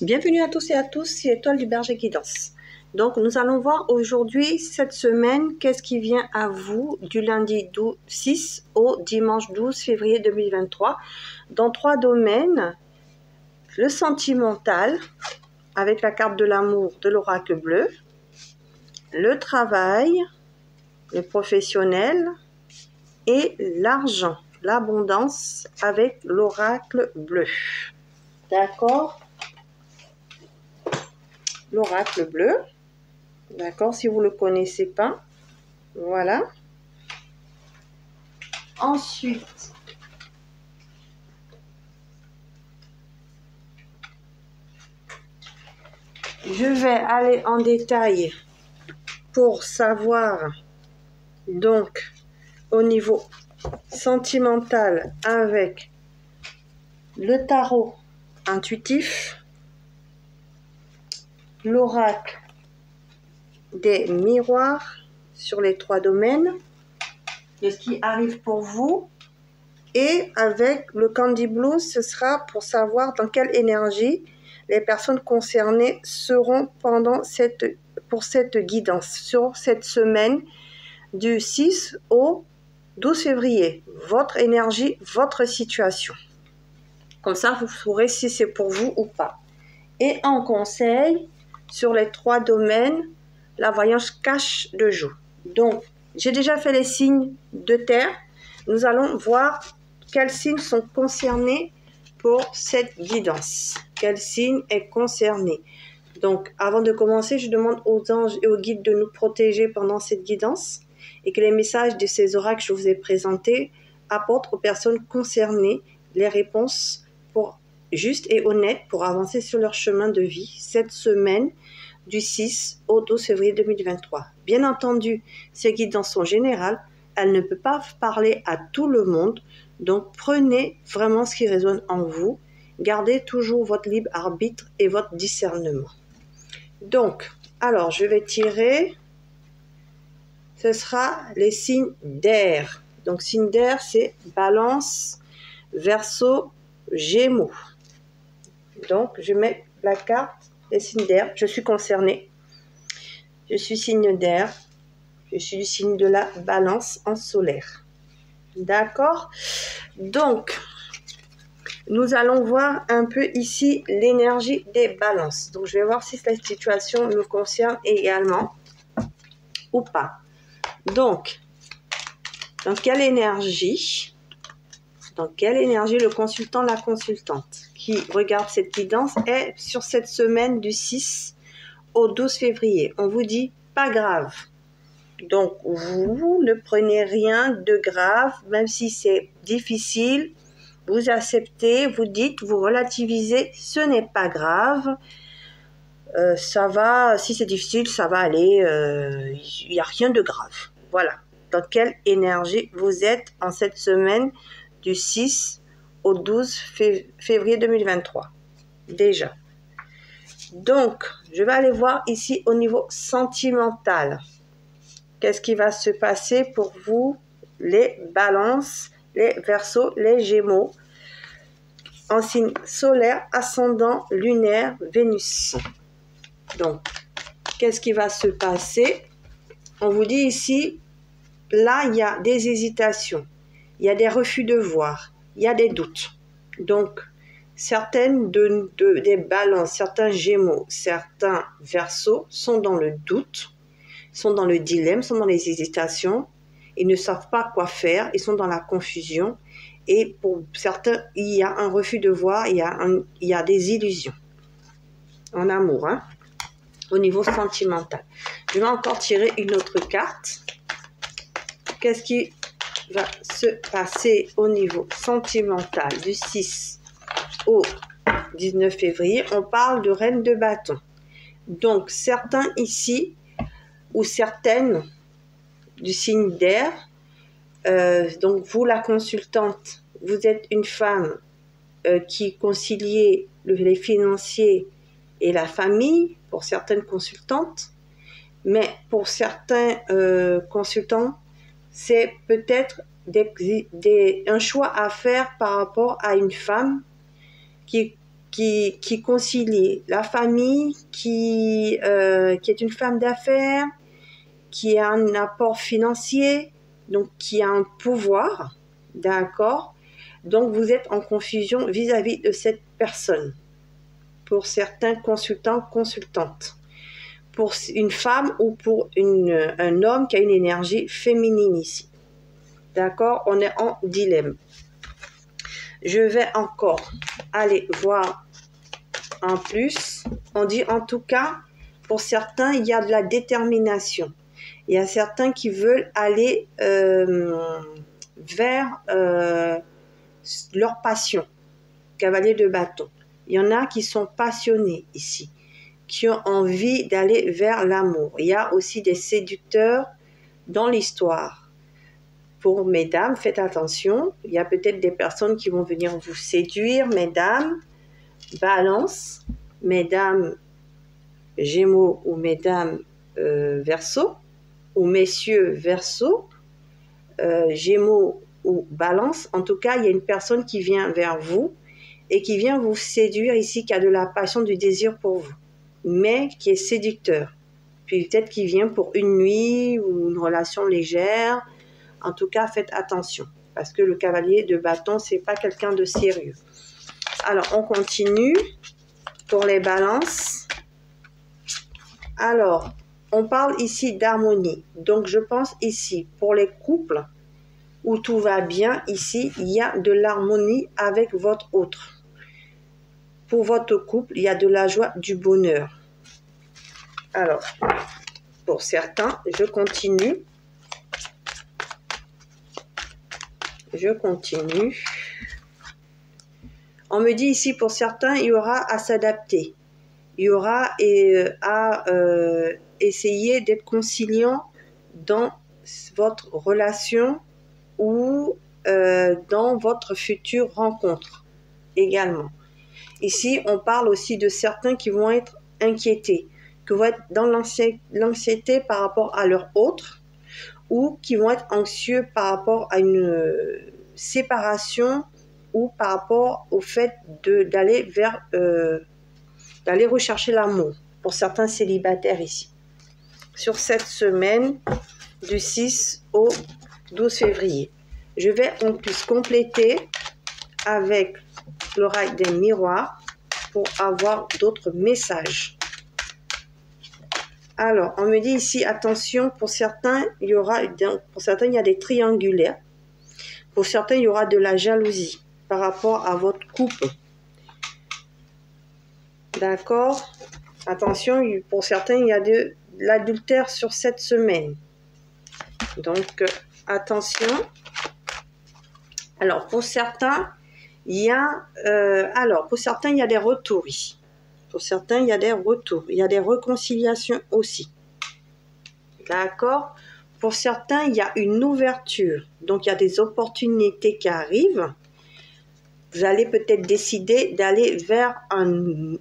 Bienvenue à tous et à tous, c'est Étoile du Berger Guidance. Donc nous allons voir aujourd'hui, cette semaine, qu'est-ce qui vient à vous du lundi 6 au dimanche 12 février 2023 dans 3 domaines. Le sentimental, avec la carte de l'amour de l'oracle bleu, le travail, le professionnel et l'argent, l'abondance avec l'oracle bleu. D'accord ? L'oracle bleu, d'accord, si vous ne le connaissez pas, voilà. Ensuite, je vais aller en détail pour savoir, donc, au niveau sentimental avec le tarot intuitif, l'oracle des miroirs sur les 3 domaines, de ce qui arrive pour vous, et avec le Candy Blue, ce sera pour savoir dans quelle énergie les personnes concernées seront pour cette guidance, sur cette semaine du 6 au 12 février. Votre énergie, votre situation. Comme ça, vous saurez si c'est pour vous ou pas. Et en conseil, sur les 3 domaines, la voyance cache de joue. Donc, j'ai déjà fait les signes de terre. Nous allons voir quels signes sont concernés pour cette guidance. Quel signe est concerné? Donc, avant de commencer, je demande aux anges et aux guides de nous protéger pendant cette guidance et que les messages de ces oracles que je vous ai présentés apportent aux personnes concernées les réponses justes et honnêtes pour avancer sur leur chemin de vie cette semaine du 6 au 12 février 2023. Bien entendu, ces guidances sont générales, elles ne peuvent pas parler à tout le monde, donc prenez vraiment ce qui résonne en vous, gardez toujours votre libre arbitre et votre discernement. Donc, alors je vais tirer, ce sera les signes d'air. Donc signe d'air, c'est Balance, Verseau, Gémeaux. Donc je mets la carte des signes d'air, je suis concernée. Je suis signe d'air, je suis du signe de la Balance en solaire. D'accord? Donc, nous allons voir un peu ici l'énergie des balances. Donc, je vais voir si cette situation me concerne également ou pas. Donc, dans quelle énergie le consultant, la consultante qui regarde cette guidance est sur cette semaine du 6 au 12 février. On vous dit pas grave. Donc, vous ne prenez rien de grave, même si c'est difficile. Vous acceptez, vous dites, vous relativisez, ce n'est pas grave. Ça va, si c'est difficile, ça va aller. Il n'y a rien de grave. Voilà. Dans quelle énergie vous êtes en cette semaine du 6 au 12 février 2023. Déjà. Donc, je vais aller voir ici au niveau sentimental. Qu'est-ce qui va se passer pour vous, les balances, les verseaux, les gémeaux, en signe solaire, ascendant, lunaire, Vénus. Donc, qu'est-ce qui va se passer? On vous dit ici, là, il y a des hésitations, il y a des refus de voir, il y a des doutes. Donc, certaines des balances, certains gémeaux, certains verseaux sont dans le doute, sont dans le dilemme, sont dans les hésitations, ils ne savent pas quoi faire, ils sont dans la confusion, et pour certains, il y a un refus de voir, il y a des illusions en amour, hein, au niveau sentimental. Je vais encore tirer une autre carte. Qu'est-ce qui va se passer au niveau sentimental du 6 au 19 février? On parle de reine de bâton. Donc, certains ici, ou certaines du signe d'air, donc vous la consultante, vous êtes une femme qui conciliez les financiers et la famille pour certaines consultantes, mais pour certains consultants, c'est peut-être un choix à faire par rapport à une femme qui concilie la famille, qui est une femme d'affaires, qui a un apport financier, donc qui a un pouvoir, d'accord? Donc vous êtes en confusion vis-à-vis de cette personne. Pour certains consultants, consultantes. Pour une femme ou pour un homme qui a une énergie féminine ici. D'accord? On est en dilemme. Je vais encore aller voir en plus. On dit en tout cas, pour certains, il y a de la détermination. Il y a certains qui veulent aller vers leur passion. Cavalier de bâton. Il y en a qui sont passionnés ici, qui ont envie d'aller vers l'amour. Il y a aussi des séducteurs dans l'histoire. Pour mesdames, faites attention. Il y a peut-être des personnes qui vont venir vous séduire, mesdames. Balance, mesdames Gémeaux ou mesdames Verseau, ou messieurs Verseau, Gémeaux ou Balance. En tout cas, il y a une personne qui vient vers vous et qui vient vous séduire ici, qui a de la passion, du désir pour vous, mais qui est séducteur. Puis peut-être qui vient pour une nuit ou une relation légère. En tout cas, faites attention, parce que le cavalier de bâton, c'est pas quelqu'un de sérieux. Alors, on continue pour les balances. Alors, on parle ici d'harmonie. Donc, je pense ici, pour les couples où tout va bien, ici, il y a de l'harmonie avec votre autre. Pour votre couple, il y a de la joie, du bonheur. Alors, pour certains, je continue. Je continue. On me dit ici, pour certains, il y aura à s'adapter. Il y aura à essayer d'être conciliant dans votre relation ou dans votre future rencontre également. Ici, on parle aussi de certains qui vont être inquiétés, qui vont être dans l'anxiété par rapport à leur autre, ou qui vont être anxieux par rapport à une séparation ou par rapport au fait d'aller rechercher l'amour, pour certains célibataires ici. Sur cette semaine du 6 au 12 février. Je vais en plus compléter avec l'oracle des miroirs pour avoir d'autres messages. Alors, on me dit ici, attention, pour certains, il y a des triangulaires. Pour certains, il y aura de la jalousie par rapport à votre couple. D'accord? Attention, pour certains, il y a de l'adultère sur cette semaine. Donc, attention. Alors, pour certains, il y a des retours ici. Pour certains, il y a des retours. Il y a des réconciliations aussi. D'accord? Pour certains, il y a une ouverture. Donc, il y a des opportunités qui arrivent. Vous allez peut-être décider d'aller vers une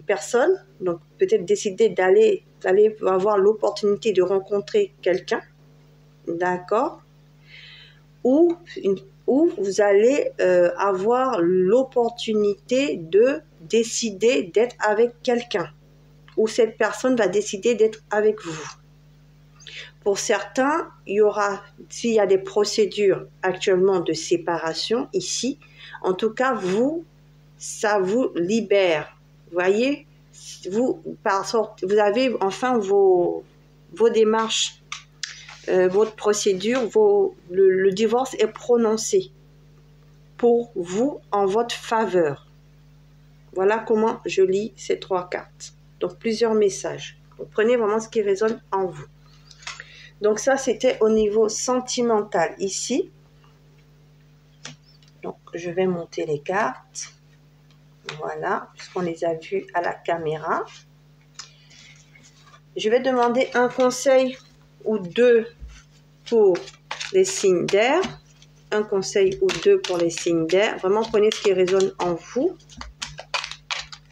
personne. Donc, peut-être décider d'aller avoir l'opportunité de rencontrer quelqu'un. D'accord? Ou vous allez avoir l'opportunité de décider d'être avec quelqu'un, ou cette personne va décider d'être avec vous. Pour certains, s'il y a des procédures actuellement de séparation ici, en tout cas, ça vous libère. Vous voyez, vous avez enfin vos démarches, votre procédure, le divorce est prononcé pour vous en votre faveur. Voilà comment je lis ces 3 cartes. Donc, plusieurs messages. Vous prenez vraiment ce qui résonne en vous. Donc, ça, c'était au niveau sentimental ici. Donc, je vais monter les cartes. Voilà, puisqu'on les a vues à la caméra. Je vais demander un conseil ou 2 pour les signes d'air. Un conseil ou 2 pour les signes d'air. Vraiment, prenez ce qui résonne en vous.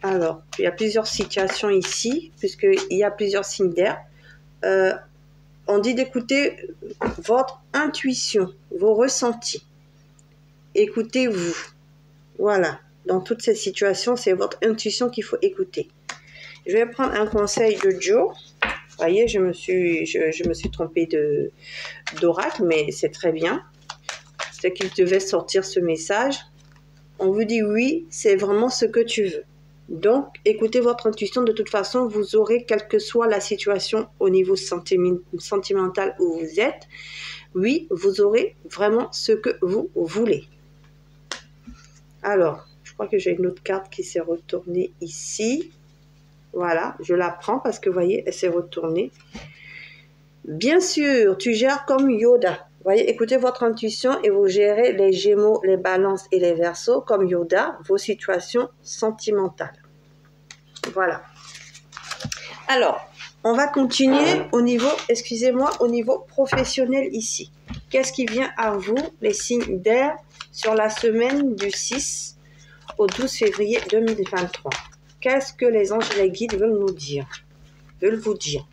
Alors, il y a plusieurs situations ici, puisqu'il y a plusieurs signes d'air. On dit d'écouter votre intuition, vos ressentis. Écoutez-vous. Voilà. Dans toutes ces situations, c'est votre intuition qu'il faut écouter. Je vais prendre un conseil de Joe. Vous voyez, je me suis trompée d'oracle, mais c'est très bien. C'est qu'il devait sortir ce message. On vous dit oui, c'est vraiment ce que tu veux. Donc, écoutez votre intuition. De toute façon, vous aurez, quelle que soit la situation au niveau sentimental où vous êtes, oui, vous aurez vraiment ce que vous voulez. Alors, je crois que j'ai une autre carte qui s'est retournée ici. Voilà, je la prends parce que, vous voyez, elle s'est retournée. Bien sûr, tu gères comme Yoda. Vous voyez, écoutez votre intuition et vous gérez les Gémeaux, les Balances et les Verseaux comme Yoda, vos situations sentimentales. Voilà. Alors, on va continuer au niveau, excusez-moi, au niveau professionnel ici. Qu'est-ce qui vient à vous, les signes d'air, sur la semaine du 6 au 12 février 2023? Qu'est-ce que les anges et les guides veulent nous dire? Veulent vous dire?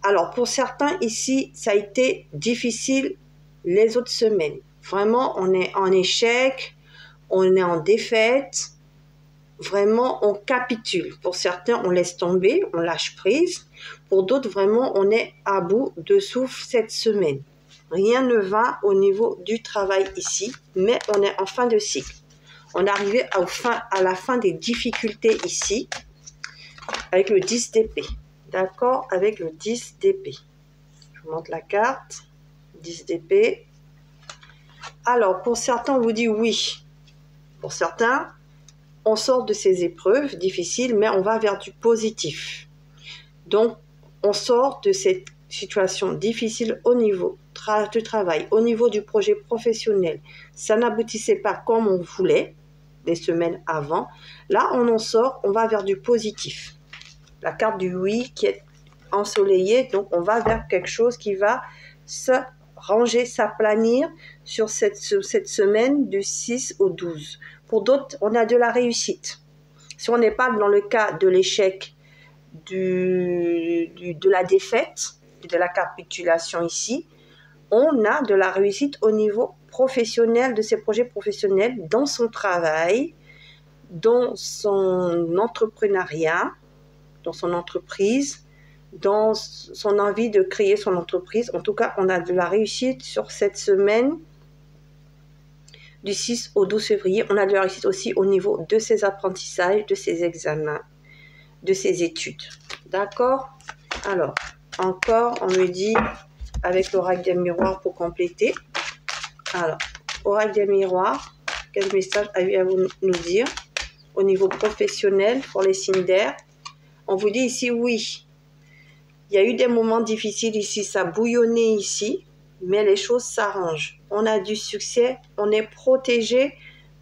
Alors, pour certains ici, ça a été difficile les autres semaines. Vraiment, on est en échec, on est en défaite. Vraiment, on capitule. Pour certains, on laisse tomber, on lâche prise. Pour d'autres, vraiment, on est à bout de souffle cette semaine. Rien ne va au niveau du travail ici, mais on est en fin de cycle. On est arrivé à la fin des difficultés ici, avec le 10 d'épée. D'accord? Avec le 10 d'épée. Je vous montre la carte. 10 d'épée. Alors, pour certains, on vous dit oui. Pour certains, on sort de ces épreuves difficiles, mais on va vers du positif. Donc, on sort de cette situation difficile au niveau du travail, au niveau du projet professionnel. Ça n'aboutissait pas comme on voulait les semaines avant. Là, on en sort, on va vers du positif. La carte du oui qui est ensoleillée, donc on va vers quelque chose qui va se ranger, s'aplanir sur cette semaine du 6 au 12. Pour d'autres, on a de la réussite. Si on n'est pas dans le cas de l'échec, de la défaite, de la capitulation ici, on a de la réussite au niveau professionnel, de ses projets professionnels, dans son travail, dans son entrepreneuriat, dans son entreprise, dans son envie de créer son entreprise. En tout cas, on a de la réussite sur cette semaine du 6 au 12 février. On a de la réussite aussi au niveau de ses apprentissages, de ses examens, de ses études. D'accord? Alors, encore, on me dit, avec l'oracle des miroirs pour compléter. Alors, oracle des miroirs, quel message avez-vous nous dire au niveau professionnel pour les signes d'air? On vous dit ici, oui, il y a eu des moments difficiles ici, ça bouillonnait ici, mais les choses s'arrangent. On a du succès, on est protégé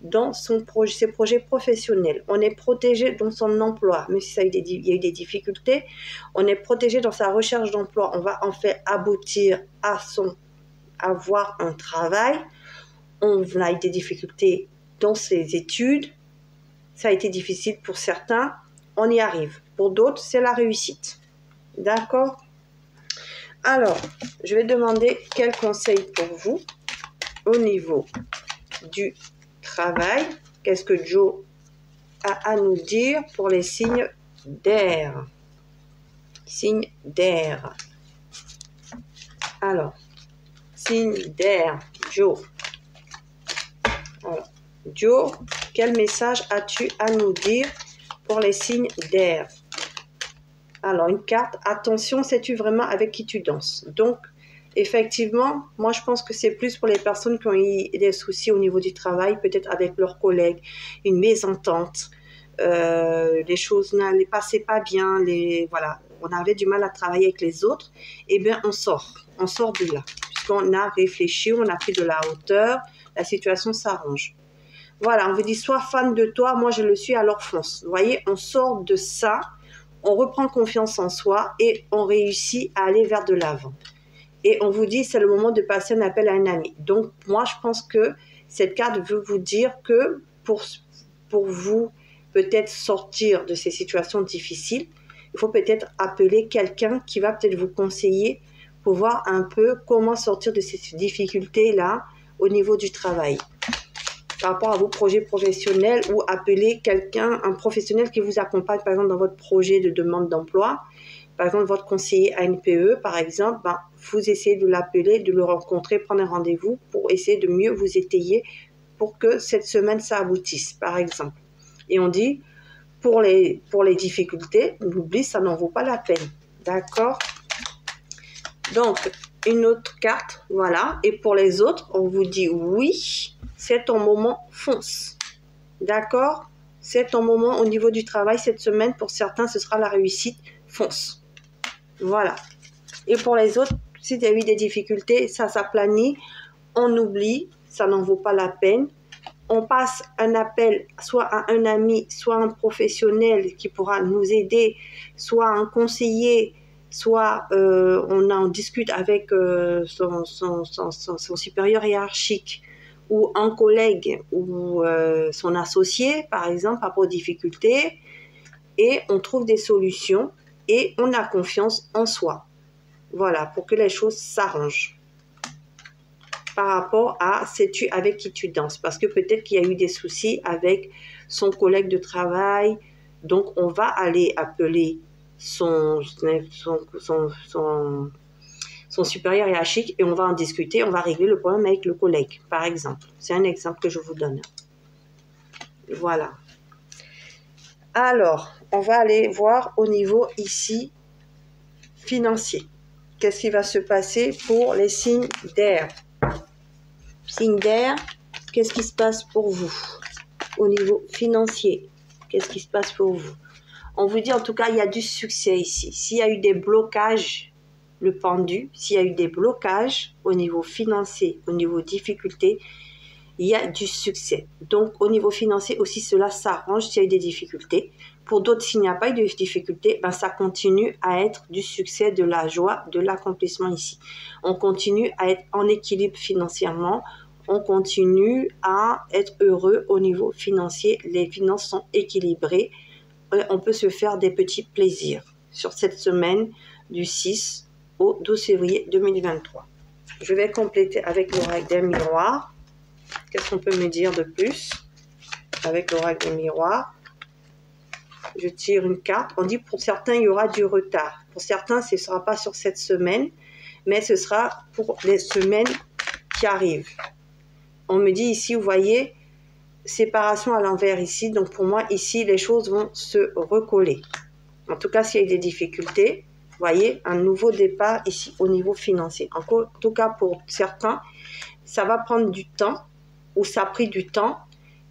dans ses projets professionnels. On est protégé dans son emploi, même si il y a eu des difficultés. On est protégé dans sa recherche d'emploi. On va en fait aboutir à avoir un travail. On a eu des difficultés dans ses études. Ça a été difficile pour certains. On y arrive. Pour d'autres, c'est la réussite. D'accord? Alors, je vais demander quel conseil pour vous au niveau du travail. Qu'est-ce que Joe a à nous dire pour les signes d'air? Signes d'air. Alors, signes d'air, Joe. Alors, Joe, quel message as-tu à nous dire pour les signes d'air? Alors, une carte, attention, sais-tu vraiment avec qui tu danses? Donc, effectivement, moi, je pense que c'est plus pour les personnes qui ont eu des soucis au niveau du travail, peut-être avec leurs collègues, une mésentente, les choses n'allaient pas bien, voilà, on avait du mal à travailler avec les autres, eh bien, on sort de là, puisqu'on a réfléchi, on a pris de la hauteur, la situation s'arrange. Voilà, on vous dit, sois fan de toi, moi je le suis, alors fonce. Vous voyez, on sort de ça, on reprend confiance en soi et on réussit à aller vers de l'avant. Et on vous dit, c'est le moment de passer un appel à un ami. Donc, moi, je pense que cette carte veut vous dire que pour vous peut-être sortir de ces situations difficiles, il faut peut-être appeler quelqu'un qui va peut-être vous conseiller pour voir un peu comment sortir de ces difficultés-là au niveau du travail. Par rapport à vos projets professionnels, ou appeler quelqu'un, un professionnel qui vous accompagne par exemple dans votre projet de demande d'emploi. Par exemple, votre conseiller ANPE, par exemple, vous essayez de l'appeler, de le rencontrer, prendre un rendez-vous pour essayer de mieux vous étayer pour que cette semaine, ça aboutisse, par exemple. Et on dit, pour les difficultés, n'oublie, ça n'en vaut pas la peine. D'accord? Donc, une autre carte, voilà. Et pour les autres, on vous dit oui, c'est ton moment, fonce. D'accord? C'est ton moment au niveau du travail cette semaine. Pour certains, ce sera la réussite, fonce. Voilà. Et pour les autres, s'il y a eu des difficultés, ça s'aplanit, on oublie, ça n'en vaut pas la peine. On passe un appel soit à un ami, soit un professionnel qui pourra nous aider, soit un conseiller, soit on discute avec son supérieur hiérarchique, ou un collègue, ou son associé, par exemple, par rapport aux difficultés, et on trouve des solutions, et on a confiance en soi. Voilà, pour que les choses s'arrangent par rapport à sais-tu avec qui tu danses. Parce que peut-être qu'il y a eu des soucis avec son collègue de travail. Donc, on va aller appeler son supérieur hiérarchique et on va en discuter. On va régler le problème avec le collègue, par exemple. C'est un exemple que je vous donne. Voilà. Alors, on va aller voir au niveau ici financier. Qu'est-ce qui va se passer pour les signes d'air? Signe d'air, qu'est-ce qui se passe pour vous au niveau financier? Qu'est-ce qui se passe pour vous? On vous dit en tout cas, il y a du succès ici. S'il y a eu des blocages, le pendu, s'il y a eu des blocages au niveau financier, au niveau difficulté, il y a du succès. Donc, au niveau financier aussi, cela s'arrange s'il y a eu des difficultés. Pour d'autres, s'il n'y a pas eu de difficultés, ça continue à être du succès, de la joie, de l'accomplissement ici. On continue à être en équilibre financièrement. On continue à être heureux au niveau financier. Les finances sont équilibrées. On peut se faire des petits plaisirs sur cette semaine du 6 au 12 février 2023. Je vais compléter avec l'oracle des miroirs. Qu'est-ce qu'on peut me dire de plus avec l'oracle des miroirs? Je tire une carte. On dit pour certains, il y aura du retard. Pour certains, ce ne sera pas sur cette semaine, mais ce sera pour les semaines qui arrivent. On me dit ici, vous voyez, séparation à l'envers ici. Donc pour moi, ici, les choses vont se recoller. En tout cas, s'il y a des difficultés, vous voyez, un nouveau départ ici au niveau financier. En tout cas, pour certains, ça va prendre du temps, ou ça a pris du temps,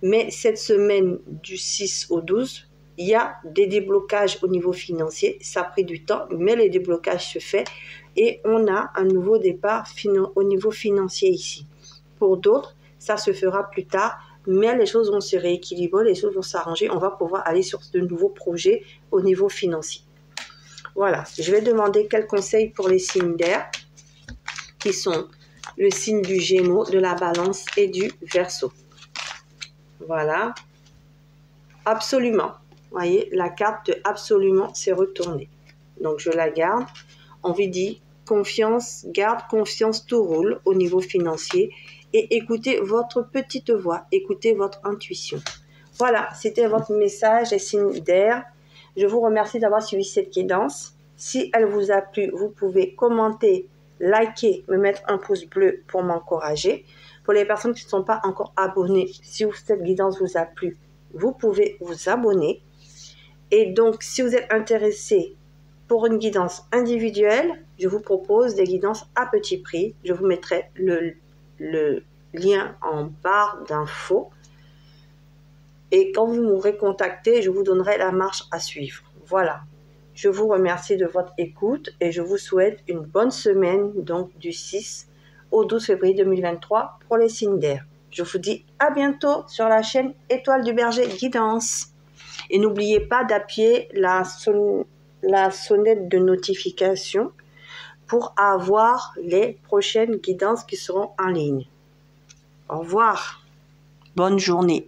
mais cette semaine du 6 au 12, il y a des déblocages au niveau financier. Ça a pris du temps, mais les déblocages se font et on a un nouveau départ au niveau financier ici. Pour d'autres, ça se fera plus tard, mais les choses vont se rééquilibrer, les choses vont s'arranger. On va pouvoir aller sur de nouveaux projets au niveau financier. Voilà, je vais demander quels conseils pour les signes d'air, qui sont le signe du Gémeaux, de la Balance et du Verseau. Voilà. Absolument. Vous voyez, la carte de absolument s'est retournée. Donc, je la garde. On vous dit confiance, garde confiance, tout roule au niveau financier. Et écoutez votre petite voix, écoutez votre intuition. Voilà, c'était votre message des signes d'air. Je vous remercie d'avoir suivi cette guidance. Si elle vous a plu, vous pouvez commenter, liker, me mettre un pouce bleu pour m'encourager. Pour les personnes qui ne sont pas encore abonnées, si cette guidance vous a plu, vous pouvez vous abonner. Et donc, si vous êtes intéressé pour une guidance individuelle, je vous propose des guidances à petit prix. Je vous mettrai le lien en barre d'infos. Et quand vous m'aurez contacté, je vous donnerai la marche à suivre. Voilà. Je vous remercie de votre écoute et je vous souhaite une bonne semaine, donc du 6 au 12 février 2023 pour les signes d'air. Je vous dis à bientôt sur la chaîne Étoile du Berger Guidance. Et n'oubliez pas d'appuyer la sonnette de notification pour avoir les prochaines guidances qui seront en ligne. Au revoir. Bonne journée.